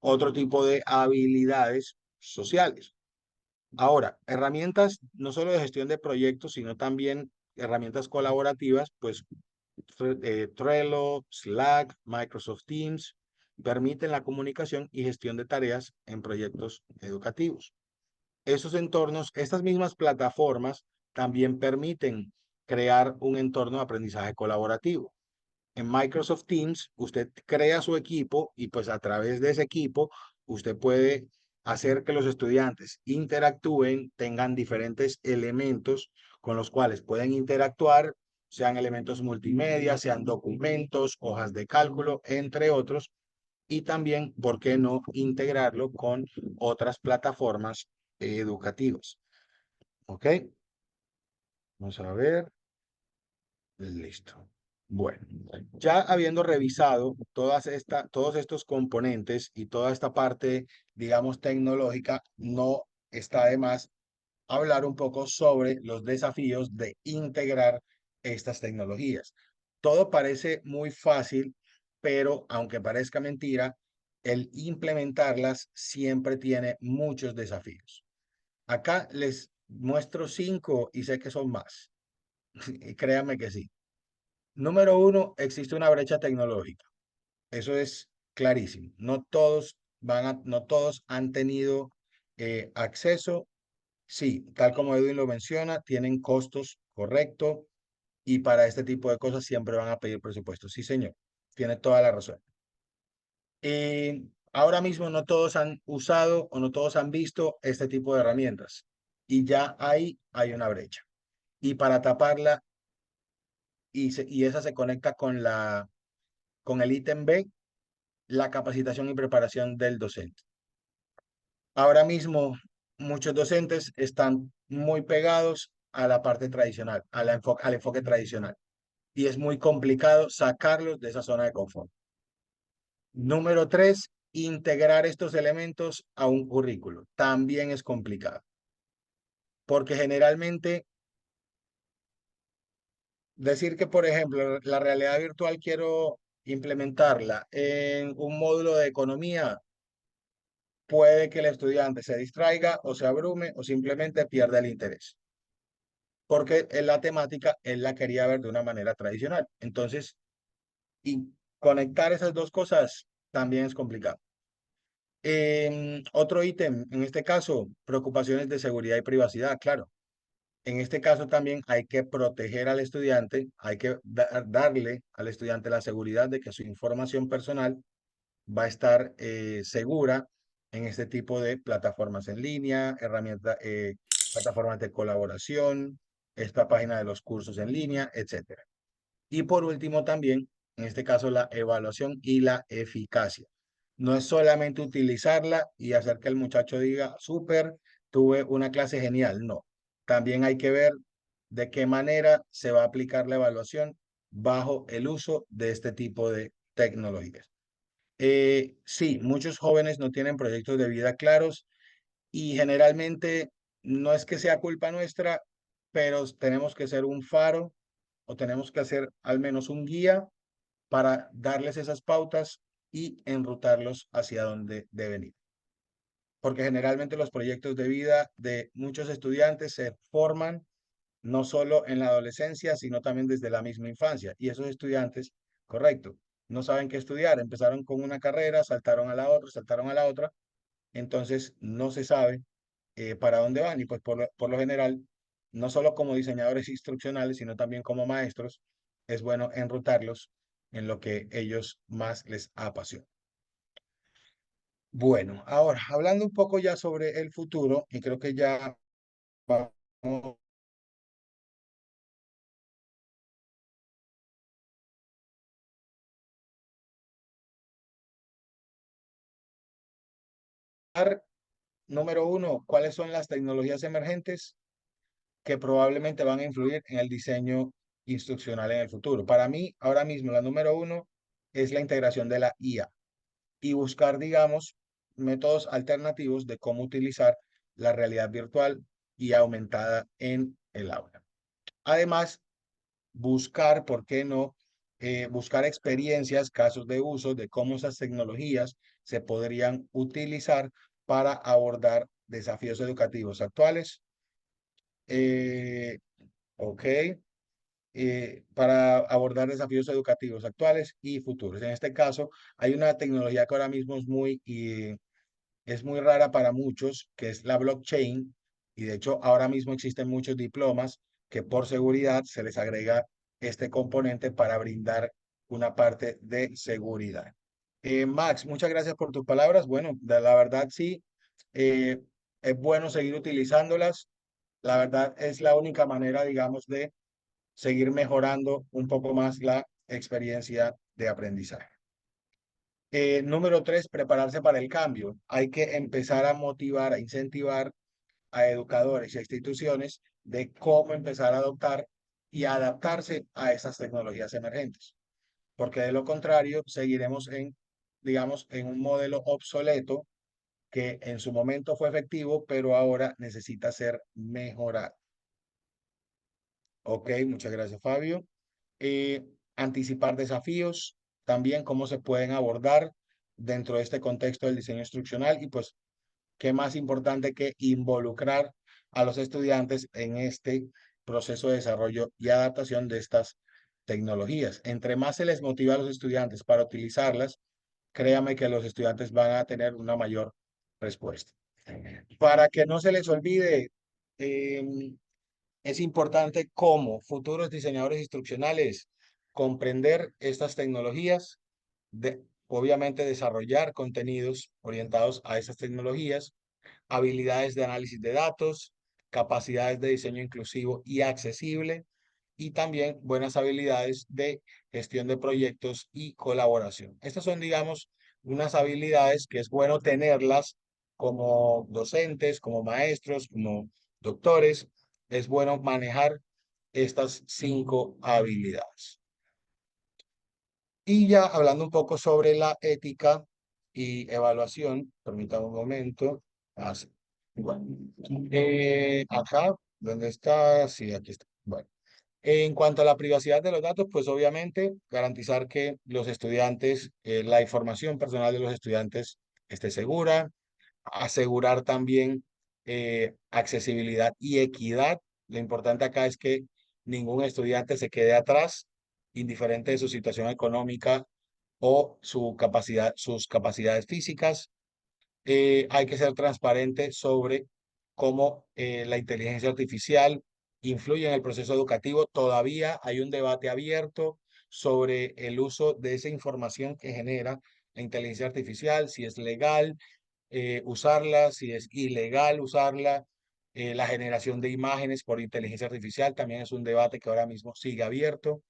Otro tipo de habilidades sociales. Ahora, herramientas no solo de gestión de proyectos, sino también herramientas colaborativas, pues Trello, Slack, Microsoft Teams, permiten la comunicación y gestión de tareas en proyectos educativos. Esos entornos, estas mismas plataformas también permiten crear un entorno de aprendizaje colaborativo. En Microsoft Teams, usted crea su equipo y pues a través de ese equipo, usted puede hacer que los estudiantes interactúen, tengan diferentes elementos con los cuales pueden interactuar, sean elementos multimedia, sean documentos, hojas de cálculo, entre otros. y también, ¿por qué no integrarlo con otras plataformas educativas? ¿Ok? Vamos a ver. Listo. Bueno, ya habiendo revisado todos estos componentes y toda esta parte, digamos, tecnológica, no está de más hablar un poco sobre los desafíos de integrar estas tecnologías. Todo parece muy fácil, pero aunque parezca mentira, el implementarlas siempre tiene muchos desafíos. Acá les muestro 5 y sé que son más. Créanme que sí. Número 1, existe una brecha tecnológica. Eso es clarísimo. No todos han tenido acceso. Sí, tal como Edwin lo menciona, tienen costos, correcto, y para este tipo de cosas siempre van a pedir presupuesto. Sí, señor, tiene toda la razón. Ahora mismo no todos han usado o no todos han visto este tipo de herramientas y ya ahí hay una brecha. Y para taparla, y esa se conecta con el ítem B, la capacitación y preparación del docente. Ahora mismo muchos docentes están muy pegados a la parte tradicional, al enfoque tradicional, y es muy complicado sacarlos de esa zona de confort. Número 3, integrar estos elementos a un currículo. También es complicado, porque generalmente decir que, por ejemplo, la realidad virtual quiero implementarla en un módulo de economía, puede que el estudiante se distraiga o se abrume o simplemente pierda el interés, porque en la temática él la quería ver de una manera tradicional. Entonces, y conectar esas dos cosas también es complicado. Otro ítem, en este caso, preocupaciones de seguridad y privacidad, claro. En este caso también hay que proteger al estudiante, hay que darle al estudiante la seguridad de que su información personal va a estar segura en este tipo de plataformas en línea, plataformas de colaboración, esta página de los cursos en línea, etcétera. Y por último también, en este caso, la evaluación y la eficacia. No es solamente utilizarla y hacer que el muchacho diga, súper, tuve una clase genial. No, también hay que ver de qué manera se va a aplicar la evaluación bajo el uso de este tipo de tecnologías. Sí, muchos jóvenes no tienen proyectos de vida claros y generalmente no es que sea culpa nuestra, pero tenemos que ser un faro o tenemos que hacer al menos un guía para darles esas pautas y enrutarlos hacia donde deben ir. Porque generalmente los proyectos de vida de muchos estudiantes se forman no solo en la adolescencia, sino también desde la misma infancia. Y esos estudiantes, correcto, no saben qué estudiar. Empezaron con una carrera, saltaron a la otra, saltaron a la otra. Entonces no se sabe para dónde van. Y pues por lo general, no solo como diseñadores instruccionales, sino también como maestros, es bueno enrutarlos en lo que ellos más les apasiona. Bueno, ahora, hablando un poco ya sobre el futuro, y creo que ya vamos a dar, número uno, ¿cuáles son las tecnologías emergentes que probablemente van a influir en el diseño instruccional en el futuro? Para mí, ahora mismo, la número uno es la integración de la IA y buscar, digamos, métodos alternativos de cómo utilizar la realidad virtual y aumentada en el aula. Además, buscar, ¿por qué no? Buscar experiencias, casos de uso de cómo esas tecnologías se podrían utilizar para abordar desafíos educativos actuales. Eh, ok. Para abordar desafíos educativos actuales y futuros. En este caso, hay una tecnología que ahora mismo es muy rara para muchos, que es la blockchain, y de hecho ahora mismo existen muchos diplomas que por seguridad se les agrega este componente para brindar una parte de seguridad. Max, muchas gracias por tus palabras. Bueno, la verdad sí, eh, es bueno seguir utilizándolas. La verdad es la única manera, digamos, de seguir mejorando un poco más la experiencia de aprendizaje. Número 3, prepararse para el cambio. Hay que empezar a motivar, a incentivar a educadores y a instituciones de cómo empezar a adoptar y a adaptarse a estas tecnologías emergentes, porque de lo contrario seguiremos en, digamos, en un modelo obsoleto que en su momento fue efectivo, pero ahora necesita ser mejorado. Ok, muchas gracias, Fabio. Eh, Anticipar desafíos, también cómo se pueden abordar dentro de este contexto del diseño instruccional y pues qué más importante que involucrar a los estudiantes en este proceso de desarrollo y adaptación de estas tecnologías. Entre más se les motiva a los estudiantes para utilizarlas, créame que los estudiantes van a tener una mayor respuesta. Para que no se les olvide, es importante como futuros diseñadores instruccionales comprender estas tecnologías, obviamente desarrollar contenidos orientados a esas tecnologías, habilidades de análisis de datos, capacidades de diseño inclusivo y accesible, y también buenas habilidades de gestión de proyectos y colaboración. Estas son, digamos, unas habilidades que es bueno tenerlas como docentes, como maestros, como doctores. Es bueno manejar estas 5 habilidades. Y ya hablando un poco sobre la ética y evaluación, permítame un momento. Así. Bueno, acá, ¿dónde está? Sí, aquí está. Bueno, en cuanto a la privacidad de los datos, pues obviamente garantizar que los estudiantes, la información personal de los estudiantes esté segura, asegurar también accesibilidad y equidad. Lo importante acá es que ningún estudiante se quede atrás, indiferente de su situación económica o su capacidad, sus capacidades físicas. Hay que ser transparente sobre cómo la inteligencia artificial influye en el proceso educativo. Todavía hay un debate abierto sobre el uso de esa información que genera la inteligencia artificial, si es legal usarla, si es ilegal usarla. La generación de imágenes por inteligencia artificial también es un debate que ahora mismo sigue abierto.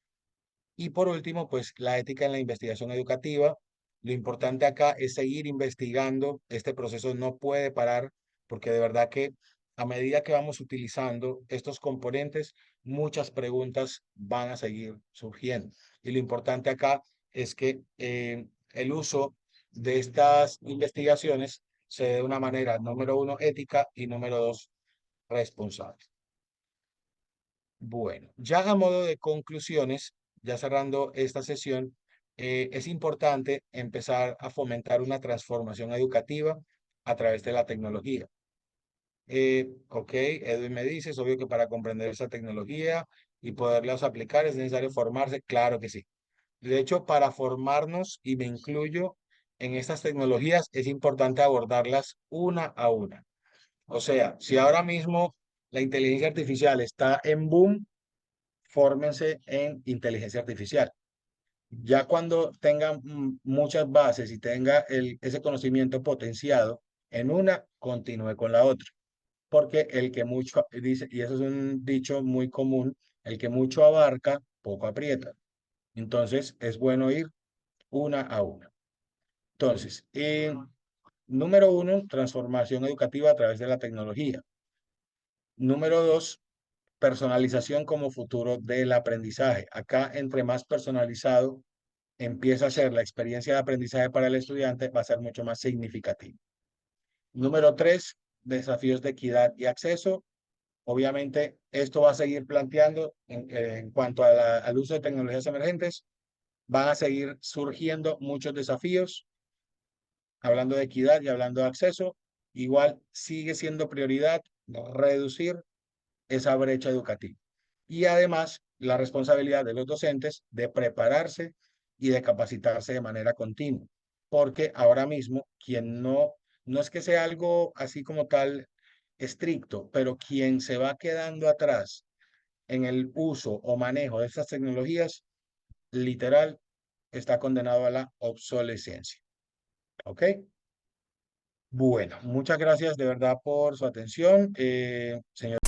Y por último, pues la ética en la investigación educativa. Lo importante acá es seguir investigando. Este proceso no puede parar porque de verdad que a medida que vamos utilizando estos componentes, muchas preguntas van a seguir surgiendo. Y lo importante acá es que el uso de estas investigaciones se dé de una manera, número uno, ética y número dos, responsable. Bueno, ya a modo de conclusiones, ya cerrando esta sesión, es importante empezar a fomentar una transformación educativa a través de la tecnología. Ok, Edwin me dice, es obvio que para comprender esa tecnología y poderlas aplicar es necesario formarse, claro que sí. De hecho, para formarnos, y me incluyo en estas tecnologías, es importante abordarlas una a una. O sea, si ahora mismo la inteligencia artificial está en boom, fórmense en inteligencia artificial. Ya cuando tengan muchas bases y tenga ese conocimiento potenciado en una, continúe con la otra. Porque el que mucho dice, y eso es un dicho muy común, el que mucho abarca, poco aprieta. Entonces, es bueno ir una a una. Entonces, número uno, transformación educativa a través de la tecnología. Número dos, personalización como futuro del aprendizaje. Acá, entre más personalizado empieza a ser la experiencia de aprendizaje para el estudiante, va a ser mucho más significativa. Número tres, desafíos de equidad y acceso. Obviamente, esto va a seguir planteando en cuanto a al uso de tecnologías emergentes. Van a seguir surgiendo muchos desafíos, hablando de equidad y hablando de acceso. Igual sigue siendo prioridad reducir esa brecha educativa. Y además, la responsabilidad de los docentes de prepararse y de capacitarse de manera continua. Porque ahora mismo, quien no es que sea algo así como tal estricto, pero quien se va quedando atrás en el uso o manejo de estas tecnologías, literal, está condenado a la obsolescencia. ¿Ok? Bueno, muchas gracias de verdad por su atención, señor.